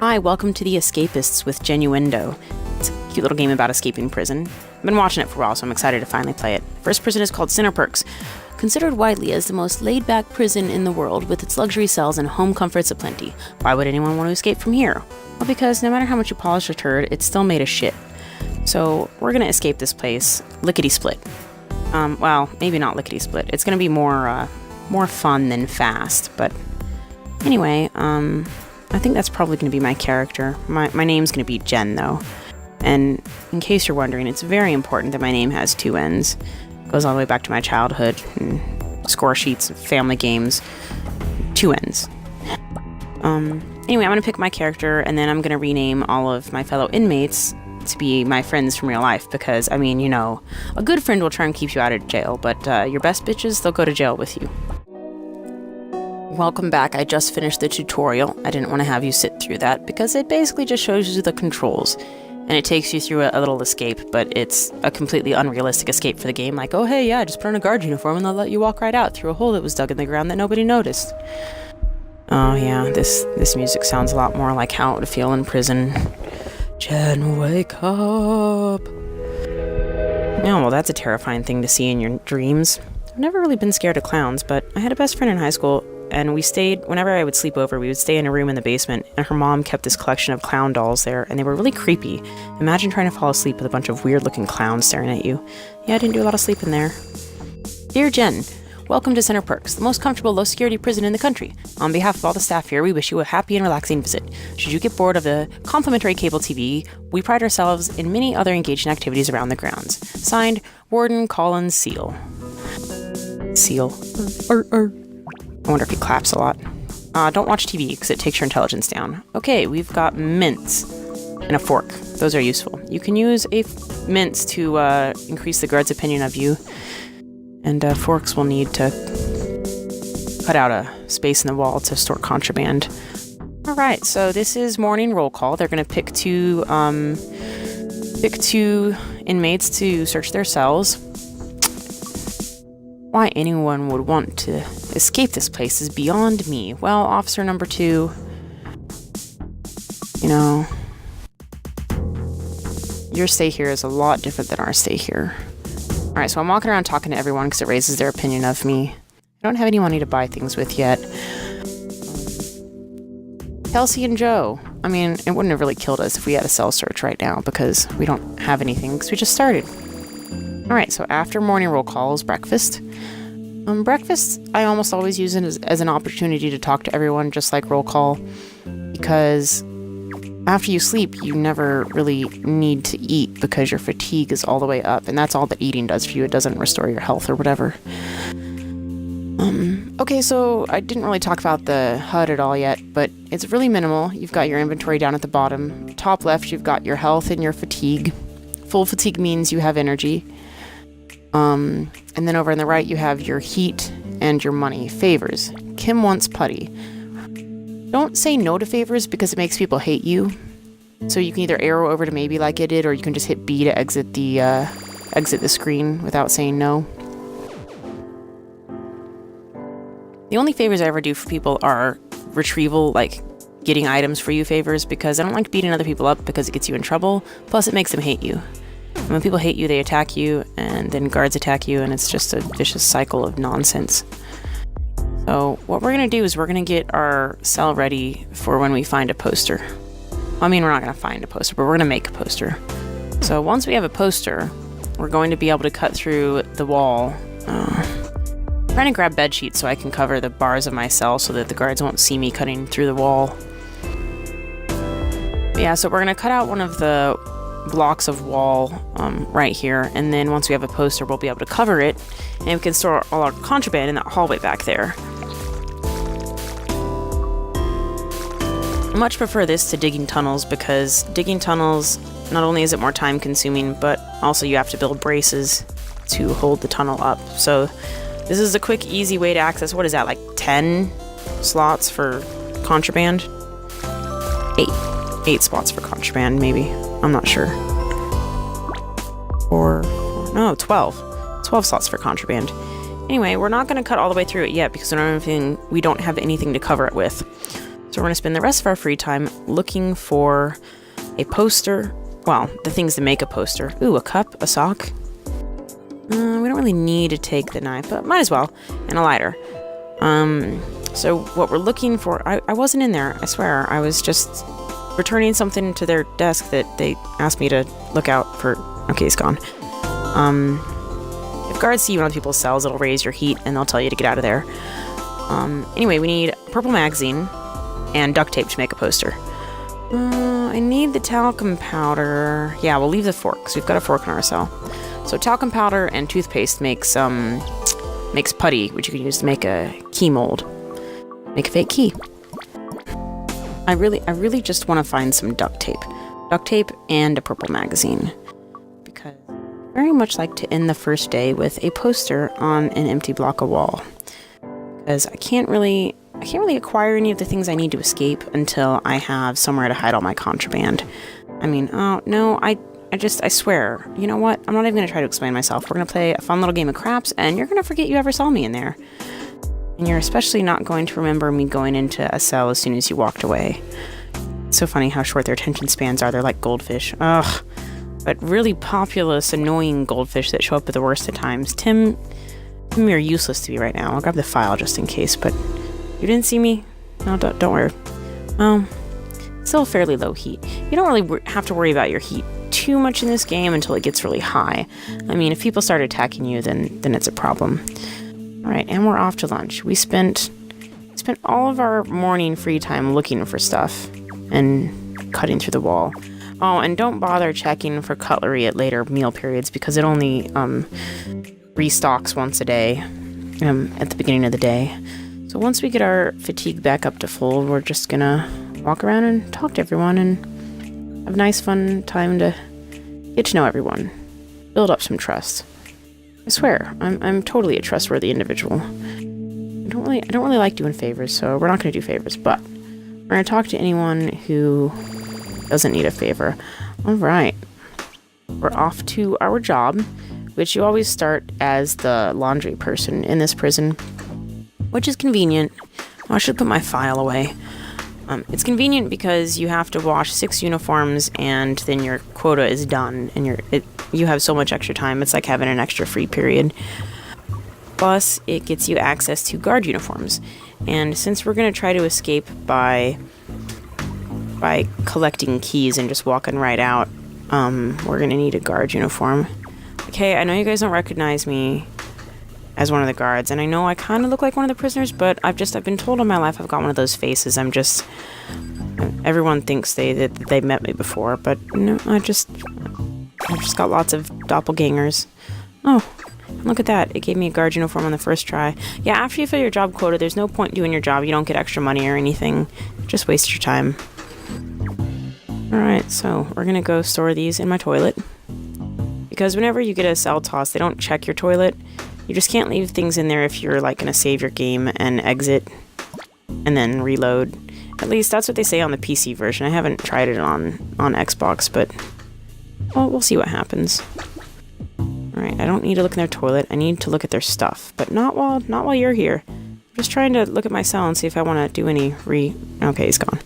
Hi, welcome to the Escapists with Genuendo. It's a cute little game about escaping prison. I've been watching it for a while, so I'm excited to finally play it. First prison is called Perks, considered widely as the most laid-back prison in the world with its luxury cells and home comforts aplenty. Why would anyone want to escape from here? Well, because no matter how much you polish a turd, it's still made of shit. So we're going to escape this place lickety-split. Well, maybe not lickety-split. It's going to be more fun than fast, but anyway, I think that's probably going to be my character. My name's going to be Jen, though. And in case you're wondering, it's very important that my name has two N's. It goes all the way back to my childhood, and score sheets, family games, two N's. Anyway, I'm going to pick my character, and then I'm going to rename all of my fellow inmates to be my friends from real life, because, I mean, you know, a good friend will try and keep you out of jail, but your best bitches, they'll go to jail with you. Welcome back. I just finished the tutorial. I didn't want to have you sit through that because it basically just shows you the controls and it takes you through a little escape, but it's a completely unrealistic escape for the game. Like, oh hey, yeah, just put on a guard uniform and they'll let you walk right out through a hole that was dug in the ground that nobody noticed. Oh yeah, this music sounds a lot more like how it would feel in prison. Jen, wake up. Yeah, well, that's a terrifying thing to see in your dreams. I've never really been scared of clowns, but I had a best friend in high school, and we stayed, whenever I would sleep over, we would stay in a room in the basement, and her mom kept this collection of clown dolls there, and they were really creepy. Imagine trying to fall asleep with a bunch of weird-looking clowns staring at you. Yeah, I didn't do a lot of sleeping there. Dear Jen, welcome to Perks, the most comfortable, low-security prison in the country. On behalf of all the staff here, we wish you a happy and relaxing visit. Should you get bored of the complimentary cable TV, we pride ourselves in many other engaging activities around the grounds. Signed, Warden Collins Seal. Seal. I wonder if he claps a lot. Don't watch TV because it takes your intelligence down. Okay, we've got mints and a fork. Those are useful. You can use mints to increase the guard's opinion of you, and forks will need to cut out a space in the wall to store contraband. All right, so this is morning roll call. They're going to pick two inmates to search their cells. Why anyone would want to escape this place is beyond me. Well, officer number 2, you know, your stay here is a lot different than our stay here. Alright, so I'm walking around talking to everyone because it raises their opinion of me. I don't have any money to buy things with yet. Kelsey and Joe. I mean, it wouldn't have really killed us if we had a cell search right now because we don't have anything because we just started. Alright, so after morning roll call is breakfast. Breakfast, I almost always use it as an opportunity to talk to everyone, just like roll call, because after you sleep, you never really need to eat because your fatigue is all the way up, and that's all that eating does for you. It doesn't restore your health or whatever. Okay, so I didn't really talk about the HUD at all yet, but it's really minimal. You've got your inventory down at the bottom. Top left, you've got your health and your fatigue. Full fatigue means you have energy. And then over on the right, you have your heat and your money. Favors. Kim wants putty. Don't say no to favors because it makes people hate you. So you can either arrow over to maybe like I did, or you can just hit B to exit the screen without saying no. The only favors I ever do for people are retrieval, like getting items for you favors, because I don't like beating other people up because it gets you in trouble. Plus, it makes them hate you. And when people hate you, they attack you, and then guards attack you, and it's just a vicious cycle of nonsense. So what we're going to do is we're going to get our cell ready for when we find a poster. I mean, we're not going to find a poster, but we're going to make a poster. So once we have a poster, we're going to be able to cut through the wall. I'm trying to grab bed sheets so I can cover the bars of my cell so that the guards won't see me cutting through the wall. Yeah, so we're going to cut out one of the blocks of wall right here, and then once we have a poster, we'll be able to cover it, and we can store all our contraband in that hallway back there. I much prefer this to digging tunnels because digging tunnels, not only is it more time consuming, but also you have to build braces to hold the tunnel up. So this is a quick, easy way to access, what is that, like 10 slots for contraband? 8 spots for contraband, maybe. I'm not sure. No, 12. 12 slots for contraband. Anyway, we're not going to cut all the way through it yet because we don't have anything to cover it with. So we're going to spend the rest of our free time looking for a poster. Well, the things that make a poster. Ooh, a cup, a sock. We don't really need to take the knife, but might as well. And a lighter. So what we're looking for... I wasn't in there, I swear. I was just returning something to their desk that they asked me to look out for. Okay, it's gone. If guards see you in other people's cells, it'll raise your heat, and they'll tell you to get out of there. Anyway, we need a purple magazine and duct tape to make a poster. I need the talcum powder. Yeah, we'll leave the fork, because we've got a fork in our cell. So talcum powder and toothpaste makes putty, which you can use to make a key mold. Make a fake key. I really just want to find some duct tape. Duct tape and a purple magazine. Because I very much like to end the first day with a poster on an empty block of wall. Because I can't really acquire any of the things I need to escape until I have somewhere to hide all my contraband. I mean, oh, no, I swear, you know what? I'm not even going to try to explain myself. We're going to play a fun little game of craps, and you're going to forget you ever saw me in there. And you're especially not going to remember me going into a cell as soon as you walked away. It's so funny how short their attention spans are. They're like goldfish. Ugh. But really populous, annoying goldfish that show up at the worst of times. Tim, you're useless to me right now. I'll grab the file just in case, but you didn't see me? No, don't worry. Still fairly low heat. You don't really have to worry about your heat too much in this game until it gets really high. I mean, if people start attacking you, then it's a problem. All right, and we're off to lunch. We spent all of our morning free time looking for stuff and cutting through the wall. Oh, and don't bother checking for cutlery at later meal periods because it only restocks once a day at the beginning of the day. So once we get our fatigue back up to full, we're just gonna walk around and talk to everyone and have a nice fun time to get to know everyone. Build up some trust. I swear, I'm totally a trustworthy individual. I don't really like doing favors, so we're not gonna do favors, but we're gonna talk to anyone who doesn't need a favor. Alright. We're off to our job, which you always start as the laundry person in this prison, which is convenient. Oh, I should put my file away. It's convenient because you have to wash 6 uniforms and then your quota is done and you have so much extra time. It's like having an extra free period. Plus, it gets you access to guard uniforms. And since we're going to try to escape by collecting keys and just walking right out, we're going to need a guard uniform. Okay, I know you guys don't recognize me as one of the guards, and I know I kind of look like one of the prisoners, but I've been told all my life I've got one of those faces. Everyone thinks that they met me before, but no, I've just got lots of doppelgangers. Oh, look at that. It gave me a guard uniform on the first try. Yeah, after you fill your job quota, there's no point doing your job. You don't get extra money or anything. Just waste your time. Alright, so we're gonna go store these in my toilet. Because whenever you get a cell toss, they don't check your toilet. You just can't leave things in there if you're like gonna save your game and exit and then reload. At least that's what they say on the PC version. I haven't tried it on Xbox, but well, we'll see what happens. Alright, I don't need to look in their toilet. I need to look at their stuff, but not while you're here. I'm just trying to look at my cell and see if I want to do any Okay, he's gone.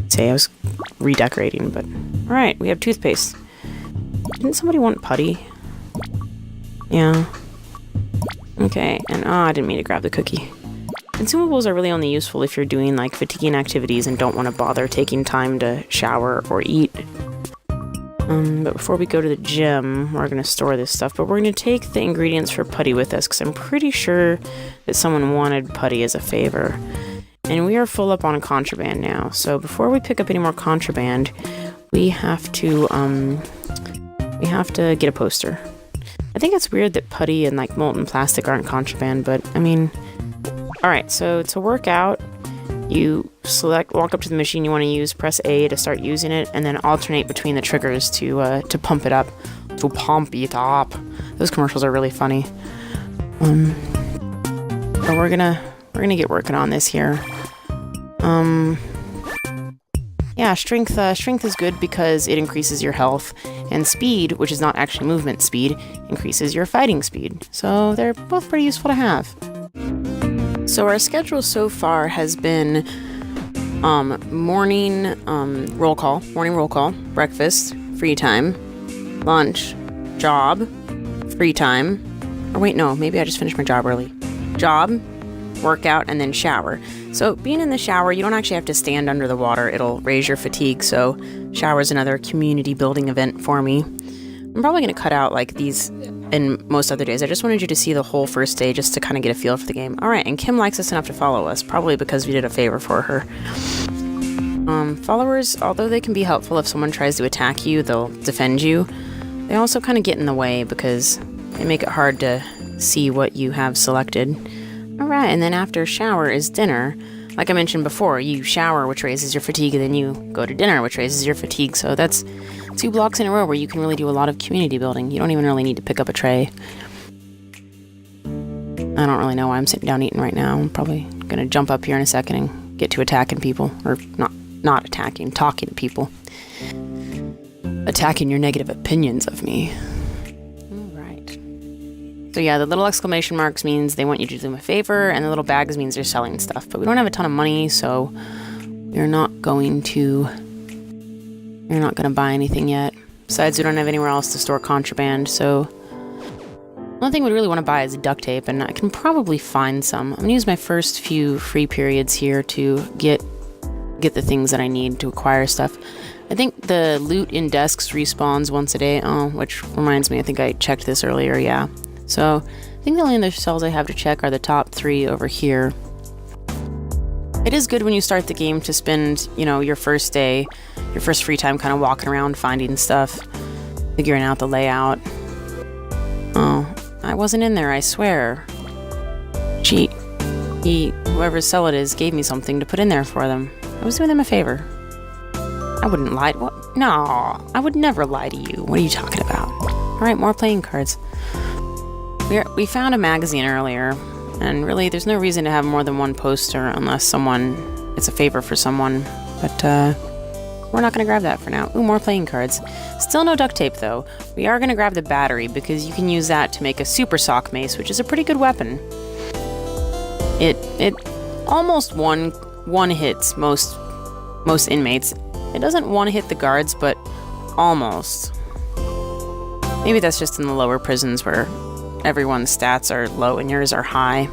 Say I was redecorating, but alright, we have toothpaste. Didn't somebody want putty? Yeah. Okay, and I didn't mean to grab the cookie. Consumables are really only useful if you're doing like fatiguing activities and don't want to bother taking time to shower or eat. But before we go to the gym, we're going to store this stuff, but we're going to take the ingredients for putty with us because I'm pretty sure that someone wanted putty as a favor. And we are full up on contraband now, so before we pick up any more contraband, we have to get a poster. I think it's weird that putty and like molten plastic aren't contraband, but I mean, alright, so to work out, you walk up to the machine you want to use, press A to start using it, and then alternate between the triggers to pump it up. To pump it up. Those commercials are really funny. But we're gonna get working on this here. Yeah, strength is good because it increases your health, and speed, which is not actually movement speed, increases your fighting speed. So they're both pretty useful to have. So our schedule so far has been Morning roll call, breakfast, free time, lunch, job, free time. Or wait, no, maybe I just finished my job early. Job, workout, and then shower. So being in the shower, you don't actually have to stand under the water. It'll raise your fatigue. So shower is another community building event for me. I'm probably going to cut out like these in most other days. I just wanted you to see the whole first day just to kind of get a feel for the game. All right, and Kim likes us enough to follow us, probably because we did a favor for her. Followers, although they can be helpful if someone tries to attack you, they'll defend you. They also kind of get in the way because they make it hard to see what you have selected. All right, and then after shower is dinner. Like I mentioned before, you shower, which raises your fatigue, and then you go to dinner, which raises your fatigue. So that's 2 blocks in a row where you can really do a lot of community building. You don't even really need to pick up a tray. I don't really know why I'm sitting down eating right now. I'm probably going to jump up here in a second and get to attacking people. Or not attacking, talking to people. Attacking your negative opinions of me. So yeah, the little exclamation marks means they want you to do them a favor, and the little bags means they're selling stuff. But we don't have a ton of money, so you're not going to buy anything yet. Besides, we don't have anywhere else to store contraband, so one thing we really want to buy is duct tape, and I can probably find some. I'm going to use my first few free periods here to get the things that I need to acquire stuff. I think the loot in desks respawns once a day. Oh, which reminds me, I think I checked this earlier, yeah. So, I think the only other cells I have to check are the top 3 over here. It is good when you start the game to spend, your first day, your first free time kind of walking around, finding stuff, figuring out the layout. Oh, I wasn't in there, I swear. Whoever's cell it is, gave me something to put in there for them. I was doing them a favor. I wouldn't lie. What? No, I would never lie to you. What are you talking about? All right, more playing cards. We found a magazine earlier, and really there's no reason to have more than one poster unless it's a favor for someone, but we're not going to grab that for now. Ooh, more playing cards. Still no duct tape though. We are going to grab the battery because you can use that to make a super sock mace, which is a pretty good weapon. It almost one hits most inmates. It doesn't one hit the guards, but almost. Maybe that's just in the lower prisons where everyone's stats are low and yours are high.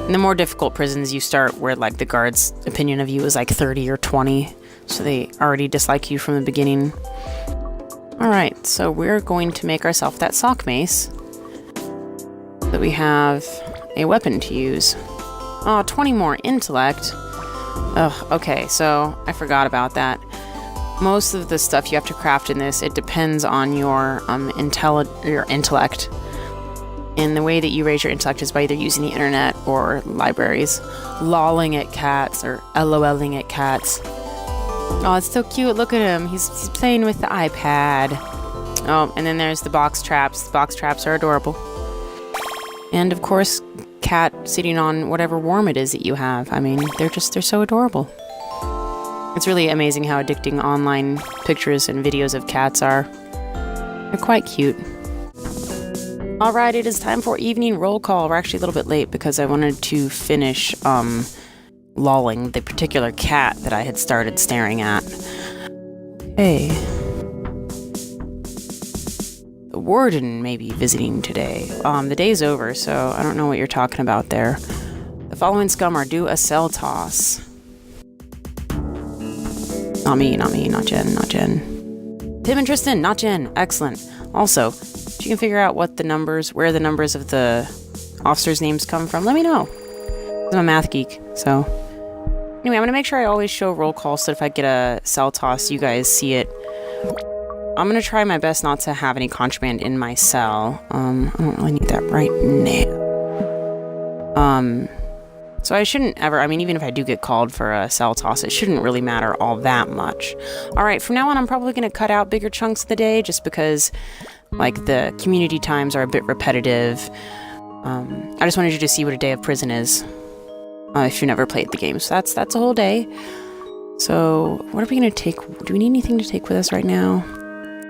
In the more difficult prisons, you start where like the guard's opinion of you is like 30 or 20, so they already dislike you from the beginning. Alright, so we're going to make ourselves that sock mace so that we have a weapon to use. Oh, 20 more intellect. Ugh, okay, so I forgot about that. Most of the stuff you have to craft in this, it depends on your intellect. And the way that you raise your intellect is by either using the internet or libraries. Lolling at cats or LOLing at cats. Oh, it's so cute. Look at him. He's playing with the iPad. Oh, and then there's the box traps. The box traps are adorable. And of course, cat sitting on whatever worm it is that you have. I mean, they're so adorable. It's really amazing how addicting online pictures and videos of cats are. They're quite cute. Alright, it is time for evening roll call. We're actually a little bit late because I wanted to finish lolling the particular cat that I had started staring at. Hey. The warden may be visiting today. The day's over, so I don't know what you're talking about there. The following scum are due a cell toss. Not me, not Jen. Tim and Tristan, not Jen. Excellent. Also, if you can figure out where the numbers of the officers' names come from, let me know. I'm a math geek, so. Anyway, I'm going to make sure I always show roll call so that if I get a cell toss, you guys see it. I'm going to try my best not to have any contraband in my cell. I don't really need that right now. So I shouldn't ever, even if I do get called for a cell toss, it shouldn't really matter all that much. Alright, from now on, I'm probably going to cut out bigger chunks of the day just because, the community times are a bit repetitive. I just wanted you to see what a day of prison is if you never played the game. So that's a whole day. So what are we going to take? Do we need anything to take with us right now?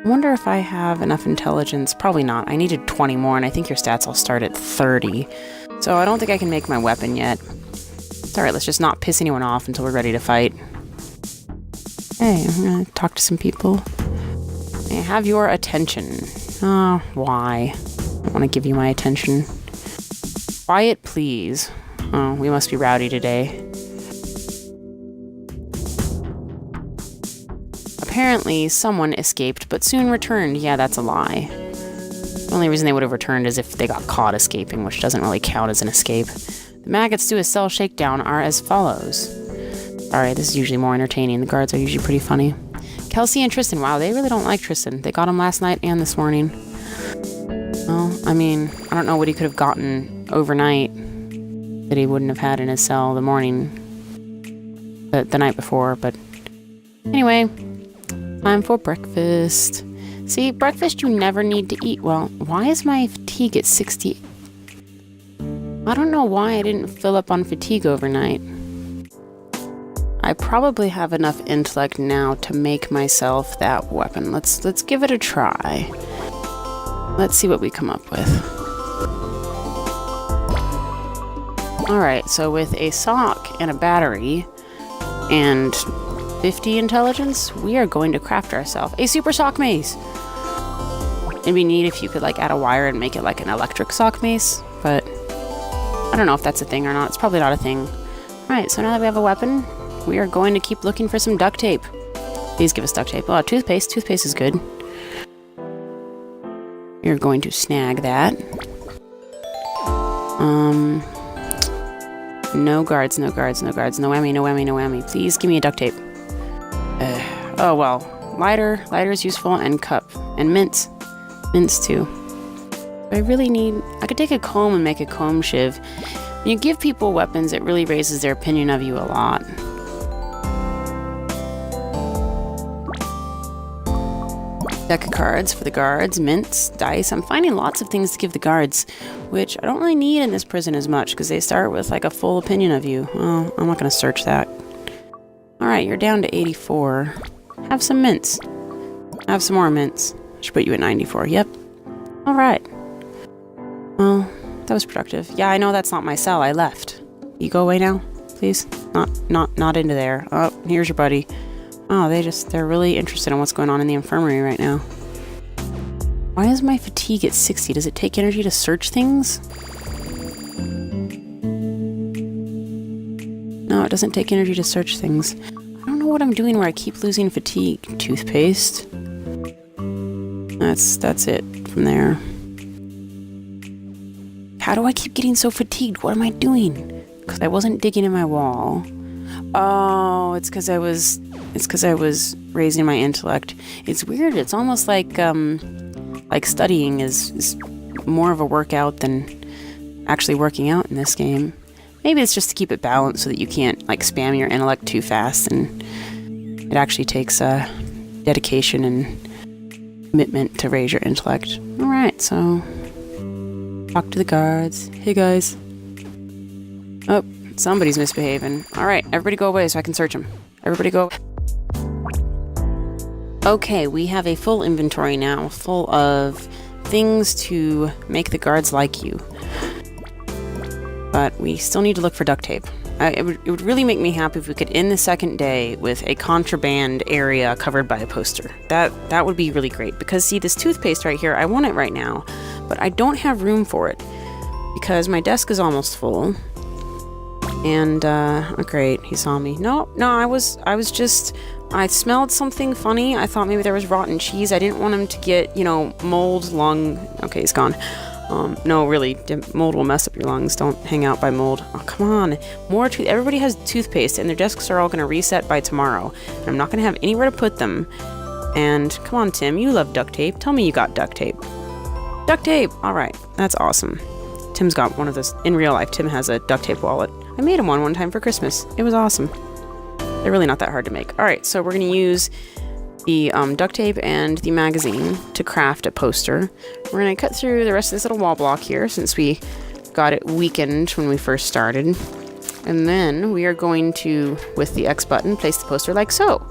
I wonder if I have enough intelligence. Probably not. I needed 20 more, and I think your stats all start at 30. So I don't think I can make my weapon yet. It's alright, let's just not piss anyone off until we're ready to fight. Hey, I'm gonna talk to some people. May I have your attention? Oh, why? I don't want to give you my attention. Quiet, please. Oh, we must be rowdy today. Apparently, someone escaped, but soon returned. Yeah, that's a lie. The only reason they would have returned is if they got caught escaping, which doesn't really count as an escape. The maggots do a cell shakedown are as follows. Alright, this is usually more entertaining. The guards are usually pretty funny. Kelsey and Tristan. Wow, they really don't like Tristan. They got him last night and this morning. Well, I mean, I don't know what he could have gotten overnight that he wouldn't have had in his cell the night before, but anyway, time for breakfast. See, breakfast you never need to eat. Well, why is my fatigue at 60? I don't know why I didn't fill up on fatigue overnight. I probably have enough intellect now to make myself that weapon. Let's give it a try. Let's see what we come up with. Alright, so with a sock and a battery and 50 intelligence, we are going to craft ourselves a super sock mace. It'd be neat if you could like add a wire and make it like an electric sock mace, but I don't know if that's a thing or not. It's probably not a thing. Alright, so now that we have a weapon, we are going to keep looking for some duct tape. Please give us duct tape. Oh, toothpaste. Toothpaste is good. You're going to snag that. No guards, no guards, no guards. No whammy, no whammy, no whammy. Please give me a duct tape. Oh, well. Lighter. Lighter is useful. And cup. And mints. Mints, too. I really need... I could take a comb and make a comb shiv. When you give people weapons, it really raises their opinion of you a lot. Deck of cards for the guards, mints, dice. I'm finding lots of things to give the guards, which I don't really need in this prison as much because they start with like a full opinion of you. Well, I'm not going to search that. Alright, you're down to 84. Have some mints. Have some more mints. Should put you at 94. Yep. Alright. Well, that was productive. Yeah, I know that's not my cell. I left. You go away now, please? Not into there. Oh, here's your buddy. Oh, they're really interested in what's going on in the infirmary right now. Why is my fatigue at 60? Does it take energy to search things? No, it doesn't take energy to search things. I don't know what I'm doing where I keep losing fatigue. Toothpaste. That's it from there. How do I keep getting so fatigued? What am I doing? Because I wasn't digging in my wall. Oh, it's because I was raising my intellect. It's weird. It's almost like studying is more of a workout than actually working out in this game. Maybe it's just to keep it balanced so that you can't like spam your intellect too fast, and it actually takes dedication and commitment to raise your intellect. All right, so talk to the guards. Hey guys. Oh, somebody's misbehaving. All right, everybody go away so I can search them. Everybody go. Okay, we have a full inventory now, full of things to make the guards like you. But we still need to look for duct tape. It would really make me happy if we could end the second day with a contraband area covered by a poster. That would be really great. Because see, this toothpaste right here, I want it right now, but I don't have room for it because my desk is almost full. And oh great, he saw me. No, I was just. I smelled something funny. I thought maybe there was rotten cheese. I didn't want him to get, mold, lung. Okay, he's gone. No, really, mold will mess up your lungs. Don't hang out by mold. Oh, come on. Everybody has toothpaste, and their desks are all going to reset by tomorrow. And I'm not going to have anywhere to put them. And come on, Tim, you love duct tape. Tell me you got duct tape. Duct tape! Alright, that's awesome. Tim's got one of those. In real life, Tim has a duct tape wallet. I made him one time for Christmas. It was awesome. They're really not that hard to make. Alright, so we're going to use the duct tape and the magazine to craft a poster. We're going to cut through the rest of this little wall block here since we got it weakened when we first started. And then we are going to, with the X button, place the poster like so.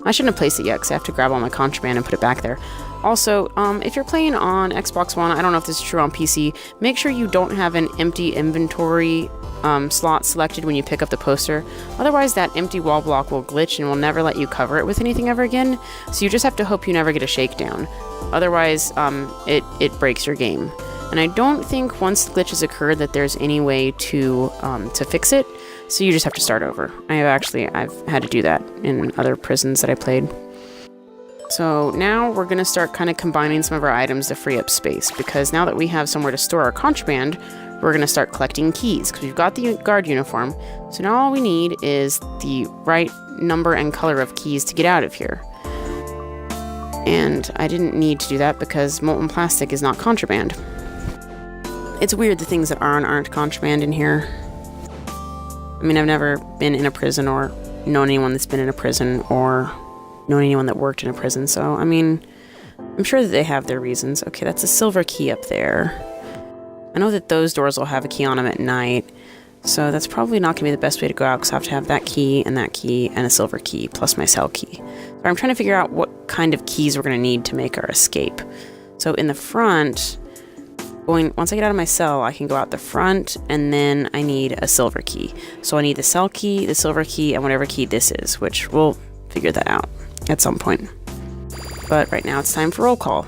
I shouldn't have placed it yet because I have to grab all my contraband and put it back there. Also, if you're playing on Xbox One, I don't know if this is true on PC, make sure you don't have an empty inventory slot selected when you pick up the poster. Otherwise, that empty wall block will glitch and will never let you cover it with anything ever again. So you just have to hope you never get a shakedown. Otherwise, it breaks your game. And I don't think once the glitches occur that there's any way to fix it. So you just have to start over. I've had to do that in other prisons that I played. So now we're going to start kind of combining some of our items to free up space, because now that we have somewhere to store our contraband, we're going to start collecting keys, because we've got the guard uniform. So now all we need is the right number and color of keys to get out of here. And I didn't need to do that because molten plastic is not contraband. It's weird the things that aren't contraband in here. I mean, I've never been in a prison or known anyone that's been in a prison or known anyone that worked in a prison. So, I mean, I'm sure that they have their reasons. Okay, that's a silver key up there. I know that those doors will have a key on them at night. So that's probably not going to be the best way to go out, because I have to have that key and a silver key plus my cell key. So I'm trying to figure out what kind of keys we're going to need to make our escape. So in the front, once I get out of my cell, I can go out the front, and then I need a silver key. So I need the cell key, the silver key, and whatever key this is, which we'll figure that out at some point. But right now it's time for roll call.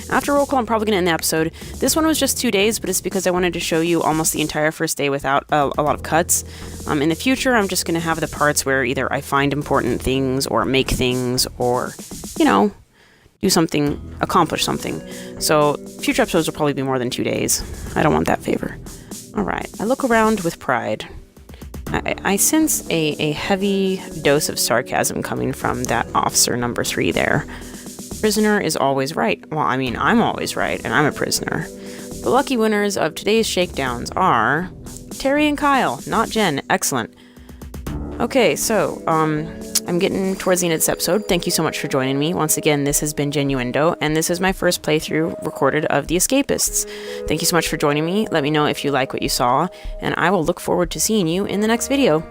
After roll call, I'm probably going to end the episode. This one was just 2 days, but it's because I wanted to show you almost the entire first day without a lot of cuts. In the future, I'm just going to have the parts where either I find important things or make things or, do something, accomplish something. So future episodes will probably be more than 2 days. I don't want that favor. All right, I look around with pride. I sense a heavy dose of sarcasm coming from that officer number 3 there. Prisoner is always right. Well, I mean, I'm always right, and I'm a prisoner. The lucky winners of today's shakedowns are Terry and Kyle, not Jen. Excellent. Okay, so, I'm getting towards the end of this episode. Thank you so much for joining me. Once again, this has been Genuendo, and this is my first playthrough recorded of The Escapists. Thank you so much for joining me. Let me know if you like what you saw, and I will look forward to seeing you in the next video.